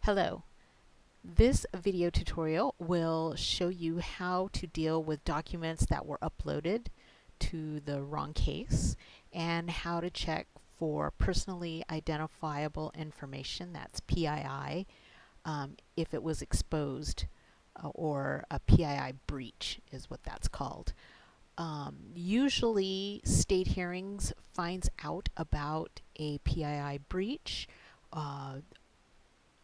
Hello. This video tutorial will show you how to deal with documents that were uploaded to the wrong case and how to check for personally identifiable information, that's PII, if it was exposed or a PII breach is what that's called. Usually state hearings finds out about a PII breach,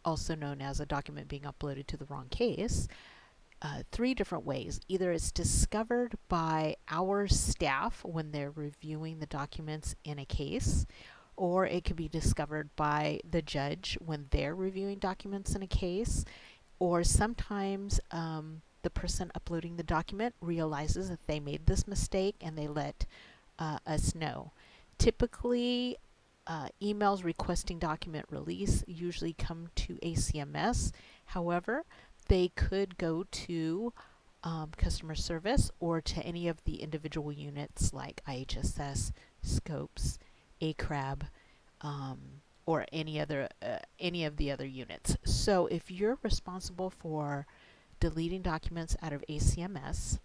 also known as a document being uploaded to the wrong case, three different ways. Either it's discovered by our staff when they're reviewing the documents in a case, or it could be discovered by the judge when they're reviewing documents in a case, or sometimes the person uploading the document realizes that they made this mistake and they let us know. Typically, emails requesting document release usually come to ACMS. However, they could go to customer service or to any of the individual units like IHSS, Scopes, ACRAB, or any of the other units. So if you're responsible for deleting documents out of ACMS,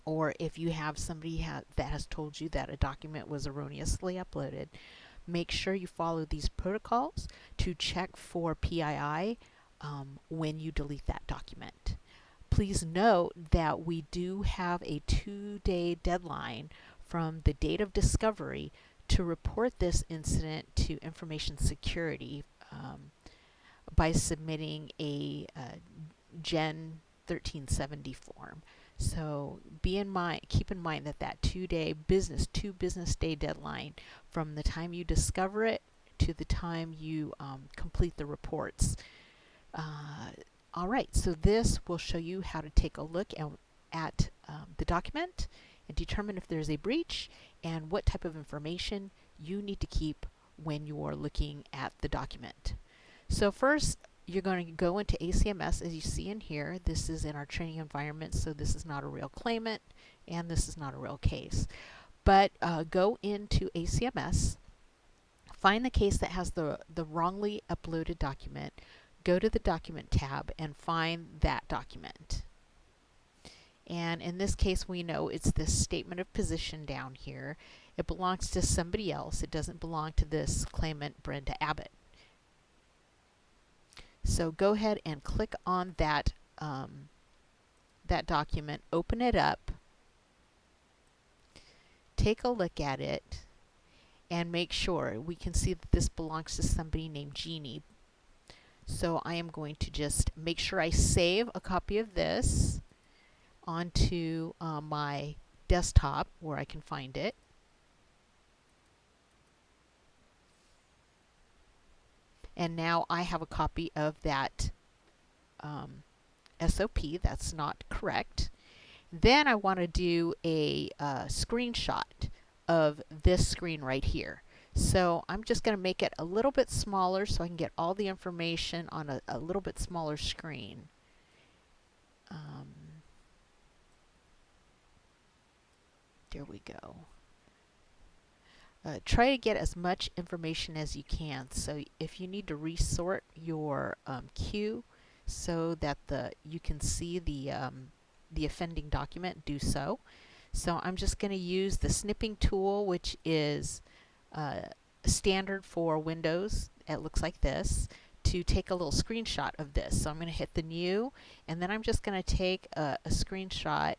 or if you have somebody that has told you that a document was erroneously uploaded, make sure you follow these protocols to check for PII when you delete that document. Please note that we do have a 2-day deadline from the date of discovery to report this incident to information security by submitting a Gen 1370 form. So keep in mind that two business day deadline from the time you discover it to the time you complete the reports. All right, so this will show you how to take a look at the document and determine if there's a breach and what type of information you need to keep when you're looking at the document. So first, you're going to go into ACMS as you see in here. This is in our training environment, so this is not a real claimant and this is not a real case. But go into ACMS, find the case that has the wrongly uploaded document, go to the document tab and find that document. And in this case, we know it's this statement of position down here. It belongs to somebody else. It doesn't belong to this claimant, Brenda Abbott. So go ahead and click on that document, open it up, take a look at it, and make sure we can see that this belongs to somebody named Jeannie. So I am going to just make sure I save a copy of this onto my desktop where I can find it. And now I have a copy of that SOP. That's not correct. Then I want to do a screenshot of this screen right here. So I'm just going to make it a little bit smaller so I can get all the information on a little bit smaller screen. There we go. Try to get as much information as you can. So if you need to resort your queue so that you can see the offending document, do so. So I'm just going to use the snipping tool, which is standard for Windows. It looks like this, to take a little screenshot of this. So I'm going to hit the new, and then I'm just going to take a screenshot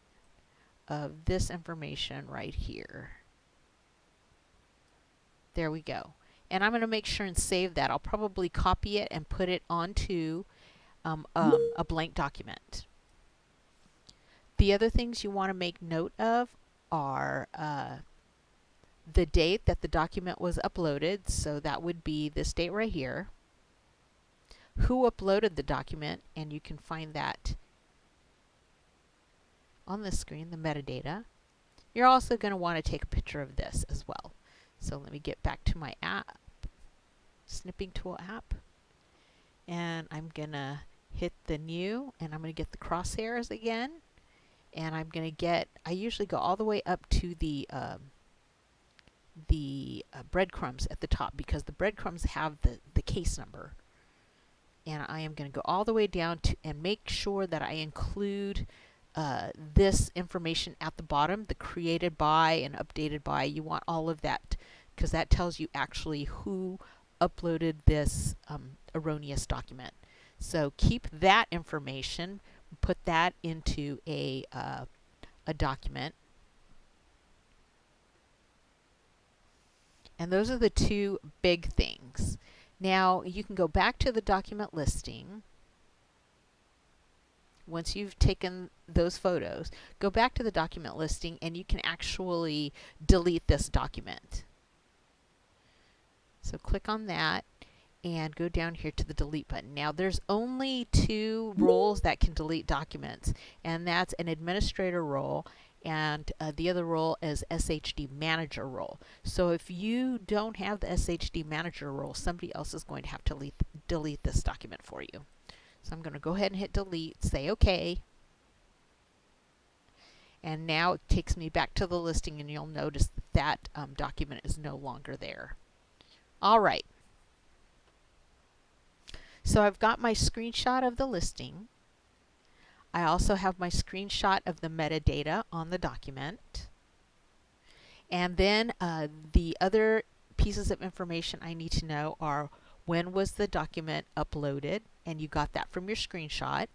of this information right here. There we go. And I'm going to make sure and save that. I'll probably copy it and put it onto a blank document. The other things you want to make note of are the date that the document was uploaded. So that would be this date right here. Who uploaded the document, and you can find that on the screen, the metadata. You're also going to want to take a picture of this as well. So let me get back to my app, snipping tool app, and I'm going to hit the new, and I'm going to get the crosshairs again, and I'm going to get, I usually go all the way up to the breadcrumbs at the top because the breadcrumbs have the case number. and I am going to go all the way down to and make sure that I include this information at the bottom, the created by and updated by. You want all of that because that tells you actually who uploaded this erroneous document. So keep that information, put that into a document. And those are the two big things. Now you can go back to the document listing. Once you've taken those photos, go back to the document listing and you can actually delete this document. So click on that and go down here to the delete button. Now there's only two roles that can delete documents, and that's an administrator role and the other role is SHD manager role. So if you don't have the SHD manager role, somebody else is going to have to delete this document for you. So I'm going to go ahead and hit delete, say OK. And now it takes me back to the listing, and you'll notice that document is no longer there. All right. So I've got my screenshot of the listing. I also have my screenshot of the metadata on the document. And then the other pieces of information I need to know are when was the document uploaded, and you got that from your screenshot.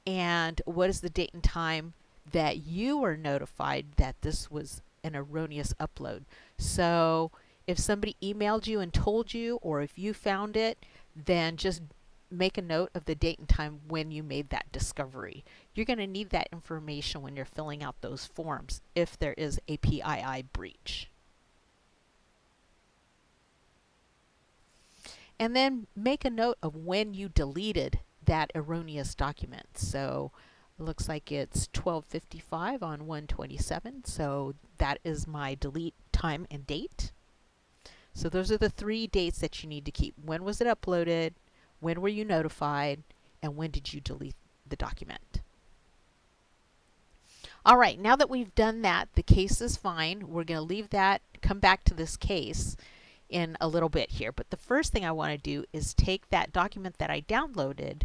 And what is the date and time that you were notified that this was an erroneous upload. So if somebody emailed you and told you, or if you found it, then just make a note of the date and time when you made that discovery. You're going to need that information when you're filling out those forms if there is a PII breach. And then make a note of when you deleted that erroneous document. So it looks like it's 12:55 on 1/27, so that is my delete time and date. So those are the three dates that you need to keep. When was it uploaded? When were you notified? And when did you delete the document? All right, now that we've done that, the case is fine. We're going to leave that, come back to this case in a little bit here. But the first thing I want to do is take that document that I downloaded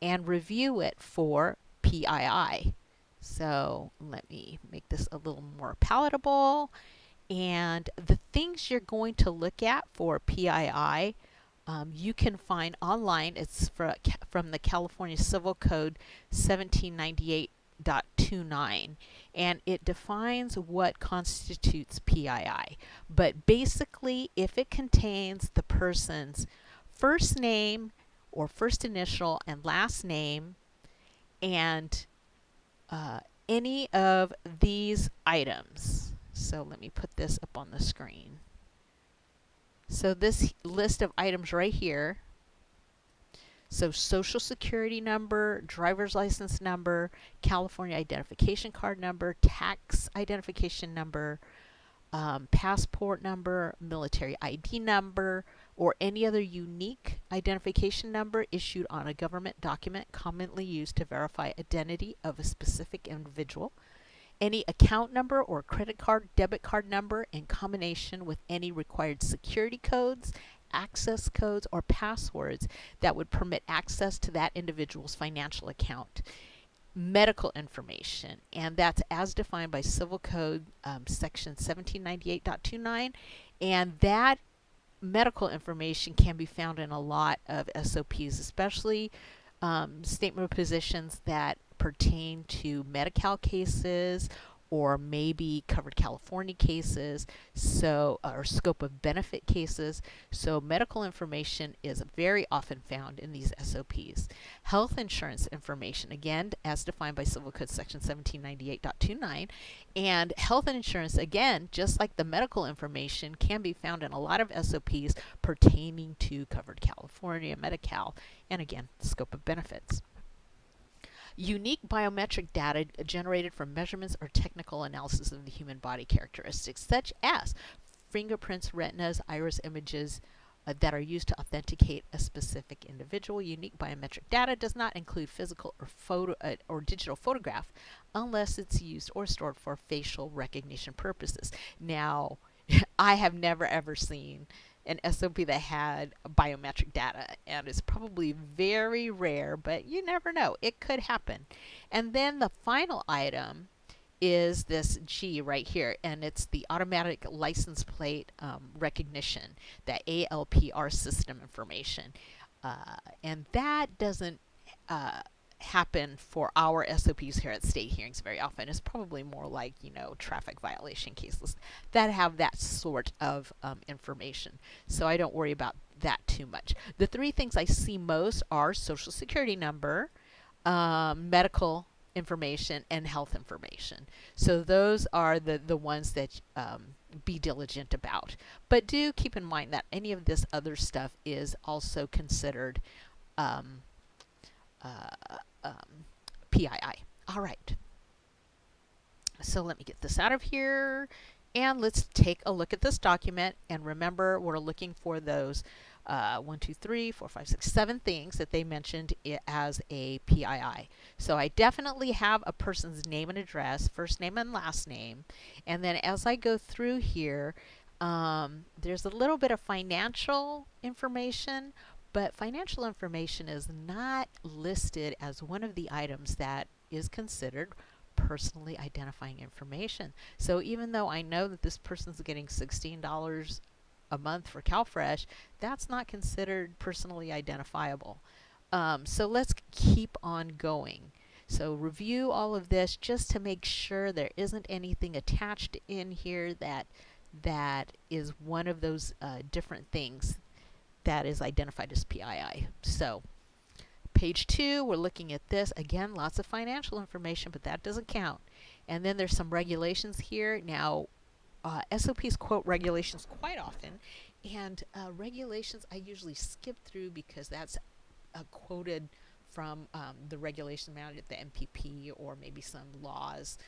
and review it for PII. So let me make this a little more palatable. And the things you're going to look at for PII, you can find online. It's from the California Civil Code 1798.29, and it defines what constitutes PII. But basically, if it contains the person's first name or first initial and last name, and any of these items. So let me put this up on the screen. So this list of items right here, so social security number, driver's license number, California identification card number, tax identification number, passport number, military ID number, or any other unique identification number issued on a government document commonly used to verify identity of a specific individual, any account number or credit card, debit card number in combination with any required security codes, access codes, or passwords that would permit access to that individual's financial account. Medical information, and that's as defined by Civil Code section 1798.29, and that medical information can be found in a lot of SOPs, especially statement of positions that pertain to Medi-Cal cases or maybe covered California cases, so or scope of benefit cases. So medical information is very often found in these SOPs. Health insurance information, again, as defined by Civil Code section 1798.29, and health insurance, again, just like the medical information, can be found in a lot of SOPs pertaining to covered California, Medi-Cal, and again, scope of benefits. Unique biometric data generated from measurements or technical analysis of the human body characteristics, such as fingerprints, retinas, iris images that are used to authenticate a specific individual. Unique biometric data does not include physical or photo or digital photograph unless it's used or stored for facial recognition purposes. Now, I have never ever seen an SOP that had biometric data, and it's probably very rare, but you never know. It could happen. And then the final item is this G right here, and it's the automatic license plate recognition, that ALPR system information. And that doesn't happen for our SOPs here at state hearings very often. It's probably more like, traffic violation cases that have that sort of information. So I don't worry about that too much. The three things I see most are social security number, medical information, and health information. So those are the ones that be diligent about. But do keep in mind that any of this other stuff is also considered um, uh, PII. All right. So let me get this out of here. And let's take a look at this document. And remember, we're looking for those 1, 2, 3, 4, 5, 6, 7 things that they mentioned as a PII. So I definitely have a person's name and address, first name and last name. And then as I go through here, there's a little bit of financial information, but financial information is not listed as one of the items that is considered personally identifying information. So even though I know that this person's getting $16 a month for CalFresh, that's not considered personally identifiable. So let's keep on going. So review all of this just to make sure there isn't anything attached in here that is one of those different things that is identified as PII. So page 2, we're looking at this. Again, lots of financial information, but that doesn't count. And then there's some regulations here. Now, SOPs quote regulations quite often, and regulations I usually skip through because that's quoted from the regulation manual at the MPP, or maybe some laws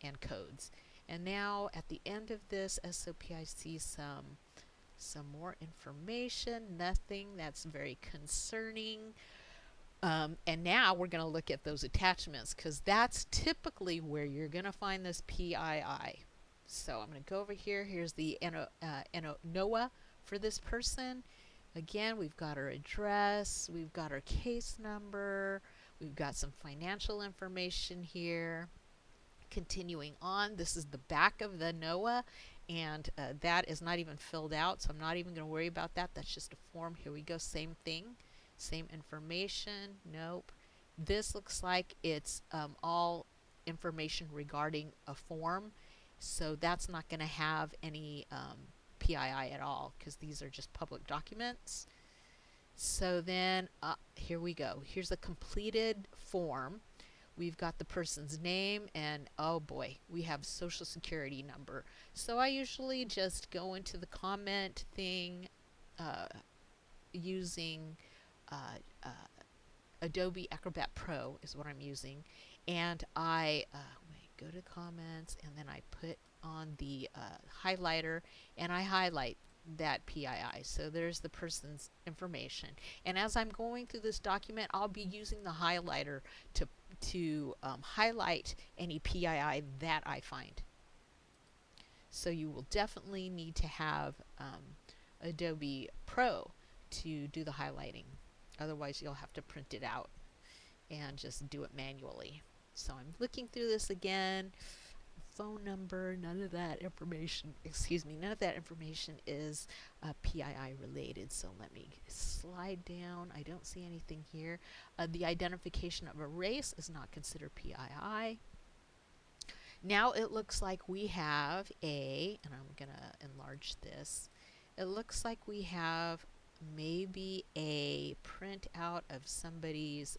and codes. And now at the end of this SOP, I see some more information, nothing that's very concerning. And now we're going to look at those attachments, because that's typically where you're going to find this PII. So I'm going to go over here. Here's the NOAA for this person. Again, we've got our address, we've got our case number, we've got some financial information here. Continuing on, this is the back of the NOAA, and that is not even filled out, so I'm not even going to worry about that. That's just a form. Here we go, same thing, same information. Nope. This looks like it's all information regarding a form, so that's not going to have any PII at all, because these are just public documents. So then here we go. Here's a completed form. We've got the person's name, and oh boy, we have social security number. So I usually just go into the comment thing using Adobe Acrobat Pro is what I'm using, and I go to comments, and then I put on the highlighter, and I highlight that PII. So there's the person's information, and as I'm going through this document, I'll be using the highlighter to highlight any PII that I find. So you will definitely need to have Adobe Pro to do the highlighting. Otherwise, you'll have to print it out and just do it manually. So I'm looking through this again. Phone number, none of that information, none of that information is PII related. So let me slide down. I don't see anything here. The identification of a race is not considered PII. Now it looks like we have and I'm going to enlarge this. It looks like we have maybe a printout of somebody's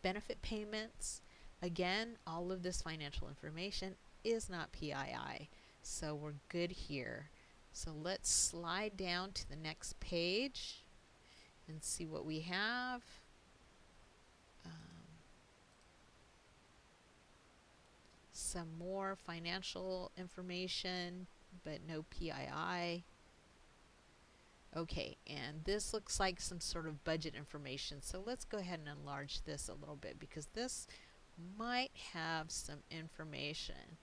benefit payments. Again, all of this financial information is not PII, so we're good here. So let's slide down to the next page and see what we have. Some more financial information, but no PII. Okay, and this looks like some sort of budget information. So let's go ahead and enlarge this a little bit, because this might have some information.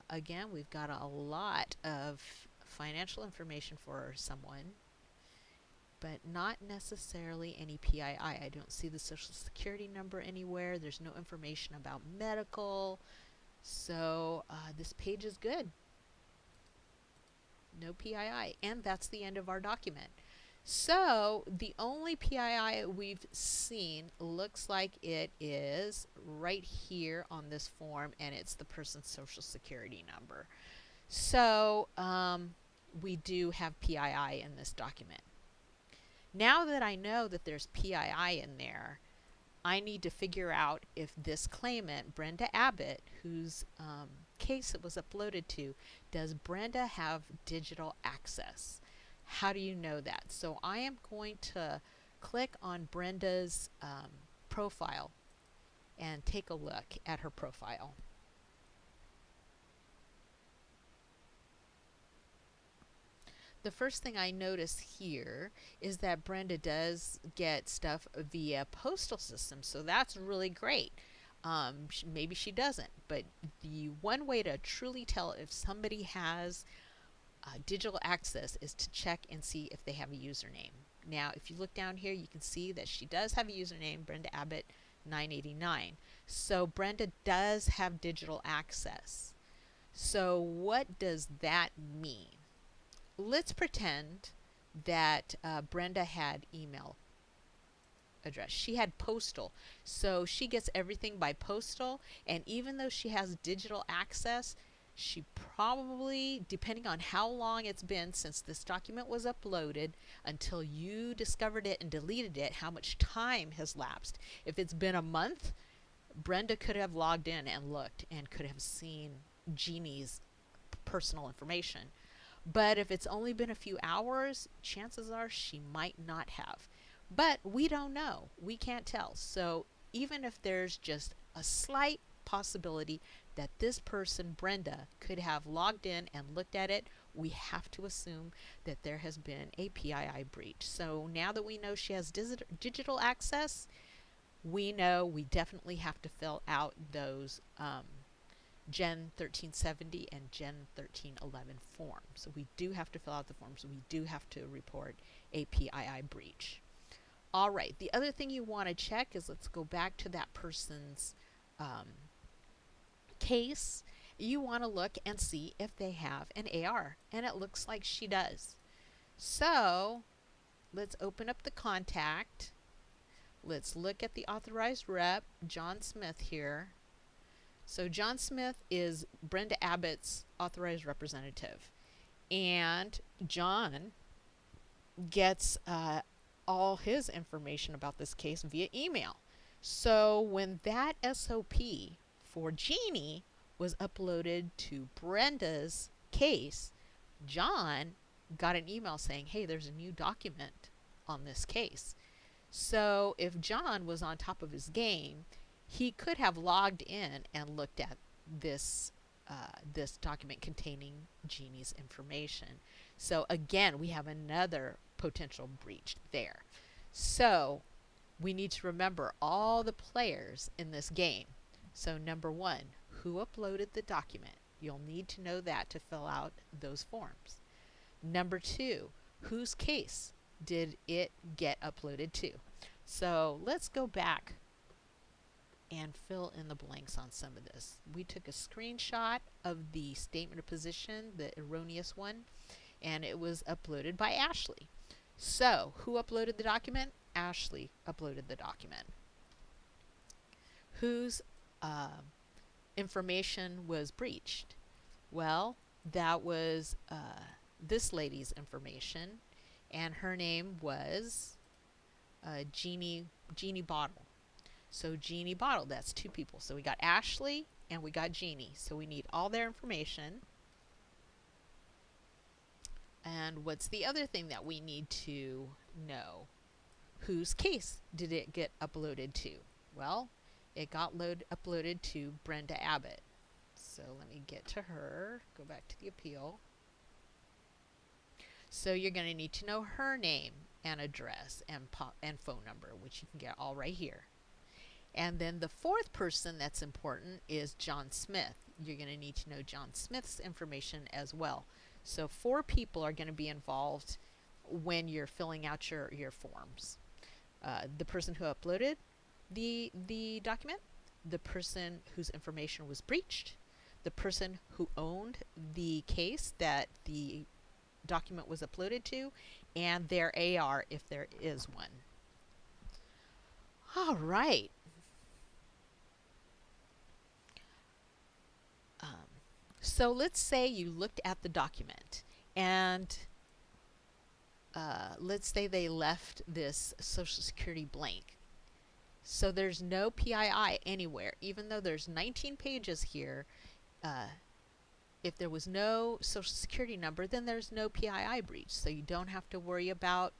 Again, we've got a lot of financial information for someone, but not necessarily any PII. I don't see the social security number anywhere. There's no information about medical. So this page is good. No PII. And that's the end of our document. So the only PII we've seen looks like it is right here on this form, and it's the person's social security number. So we do have PII in this document. Now that I know that there's PII in there, I need to figure out if this claimant, Brenda Abbott, whose case it was uploaded to, does Brenda have digital access? How do you know that? So I am going to click on Brenda's profile and take a look at her profile. The first thing I notice here is that Brenda does get stuff via postal system, so that's really great. Maybe she doesn't, but the one way to truly tell if somebody has digital access is to check and see if they have a username. Now, if you look down here, you can see that she does have a username, Brenda Abbott 989. So Brenda does have digital access. So what does that mean? Let's pretend that Brenda had email address. She had postal. So she gets everything by postal, and even though she has digital access, she probably, depending on how long it's been since this document was uploaded until you discovered it and deleted it, how much time has lapsed. If it's been a month, Brenda could have logged in and looked and could have seen Jeannie's personal information. But if it's only been a few hours, chances are she might not have. But we don't know. We can't tell. So even if there's just a slight possibility that this person, Brenda, could have logged in and looked at it, we have to assume that there has been a PII breach. So now that we know she has digital access, we know we definitely have to fill out those Gen 1370 and Gen 1311 forms. So we do have to fill out the forms. We do have to report a PII breach. All right, the other thing you want to check is, let's go back to that person's case. You want to look and see if they have an AR, and it looks like she does. So let's open up the contact. Let's look at the authorized rep, John Smith here. So John Smith is Brenda Abbott's authorized representative, and John gets all his information about this case via email. So when that SOP for Jeannie was uploaded to Brenda's case, John got an email saying, hey, there's a new document on this case. So if John was on top of his game, he could have logged in and looked at this this document containing Jeannie's information. So again, we have another potential breach there. So we need to remember all the players in this game. So number one, who uploaded the document? You'll need to know that to fill out those forms. Number two, whose case did it get uploaded to? So let's go back and fill in the blanks on some of this. We took a screenshot of the statement of position, the erroneous one, and it was uploaded by Ashley. So who uploaded the document? Ashley uploaded the document. Whose information was breached? Well, that was this lady's information, and her name was Jeannie Bottle. So Jeannie Bottle, that's two people. So we got Ashley and we got Jeannie. So we need all their information. And what's the other thing that we need to know? Whose case did it get uploaded to? Well, it got uploaded to Brenda Abbott. So let me get to her, go back to the appeal. So you're going to need to know her name and address and phone number, which you can get all right here. And then the fourth person that's important is John Smith. You're going to need to know John Smith's information as well. So 4 people are going to be involved when you're filling out your forms. The person who uploaded the document, the person whose information was breached, the person who owned the case that the document was uploaded to, and their AR if there is one. All right. So let's say you looked at the document and let's say they left this Social Security blank. So there's no PII anywhere, even though there's 19 pages here. If there was no Social Security number, then there's no PII breach. So you don't have to worry about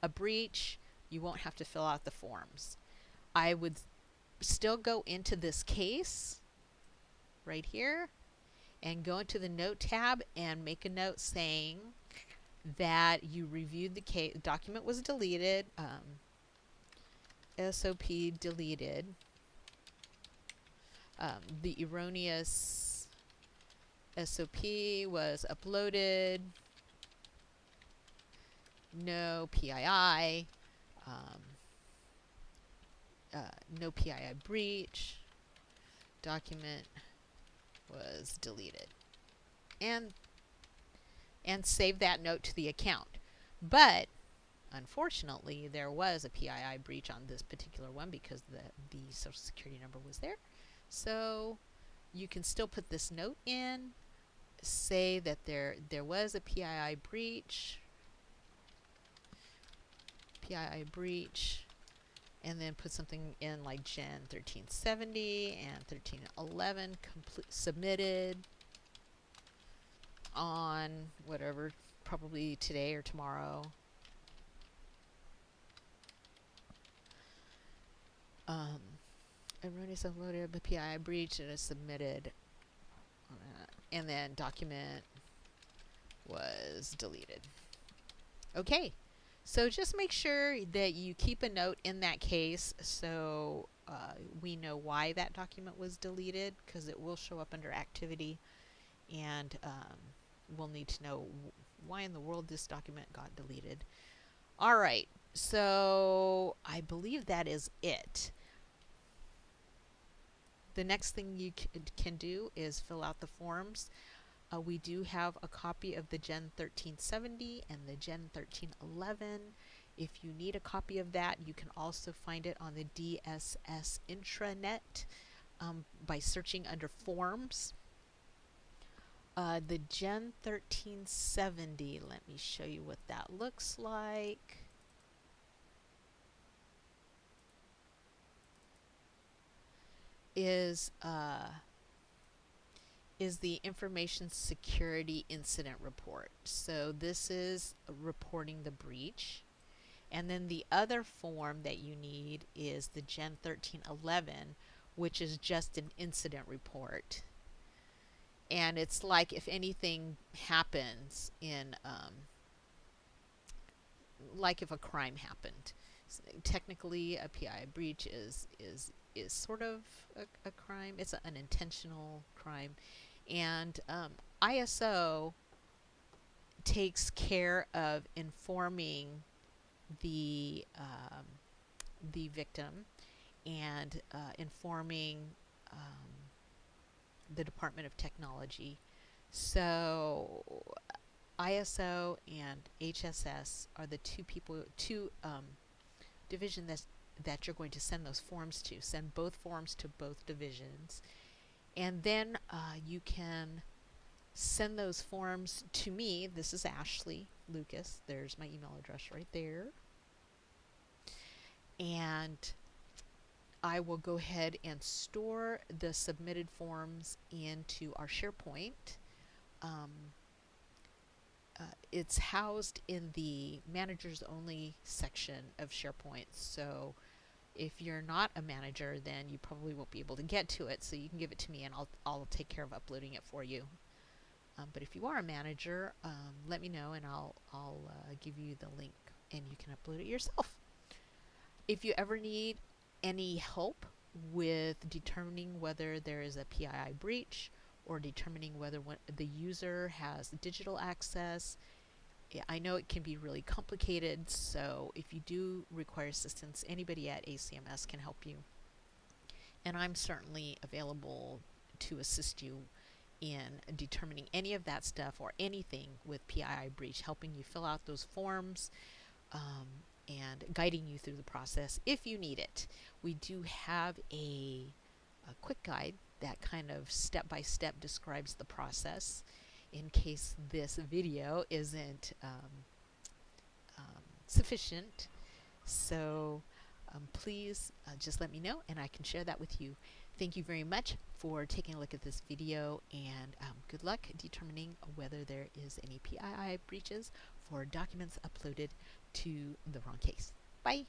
a breach. You won't have to fill out the forms. I would still go into this case right here and go into the note tab and make a note saying that you reviewed the case, document was deleted, SOP deleted, the erroneous SOP was uploaded, no PII, no PII breach, document was deleted, and save that note to the account. But unfortunately, there was a PII breach on this particular one because the Social Security number was there. So you can still put this note in, say that there was a PII breach, and then put something in like Gen 1370 and 1311 submitted on whatever, probably today or tomorrow. Erroneous uploaded, but PII breach, and is submitted. And then document was deleted. Okay, so just make sure that you keep a note in that case so we know why that document was deleted, because it will show up under activity, and we'll need to know why in the world this document got deleted. All right, so I believe that is it. The next thing you can do is fill out the forms. We do have a copy of the Gen 1370 and the Gen 1311. If you need a copy of that, you can also find it on the DSS intranet by searching under forms. The Gen 1370, let me show you what that looks like. Is the Information Security Incident Report. So this is reporting the breach. And then the other form that you need is the Gen 1311, which is just an incident report. And it's like if anything happens in, like if a crime happened. So technically, a PII breach is sort of a crime. It's an intentional crime. And ISO takes care of informing the victim and informing the Department of Technology. So ISO and HSS are the two divisions that you're going to send those forms to. Send both forms to both divisions. And then you can send those forms to me. This is Ashley Lucas. There's my email address right there. And I will go ahead and store the submitted forms into our SharePoint. It's housed in the Managers Only section of SharePoint. So if you're not a manager, then you probably won't be able to get to it. So you can give it to me and I'll take care of uploading it for you. But if you are a manager, let me know and I'll give you the link and you can upload it yourself. If you ever need any help with determining whether there is a PII breach or determining whether the user has digital access. I know it can be really complicated, so if you do require assistance, anybody at ACMS can help you. And I'm certainly available to assist you in determining any of that stuff or anything with PII breach, helping you fill out those forms, and guiding you through the process if you need it. We do have a quick guide that kind of step by step describes the process in case this video isn't sufficient. So please just let me know and I can share that with you. Thank you very much for taking a look at this video, and good luck determining whether there is any PII breaches for documents uploaded to the wrong case. Bye!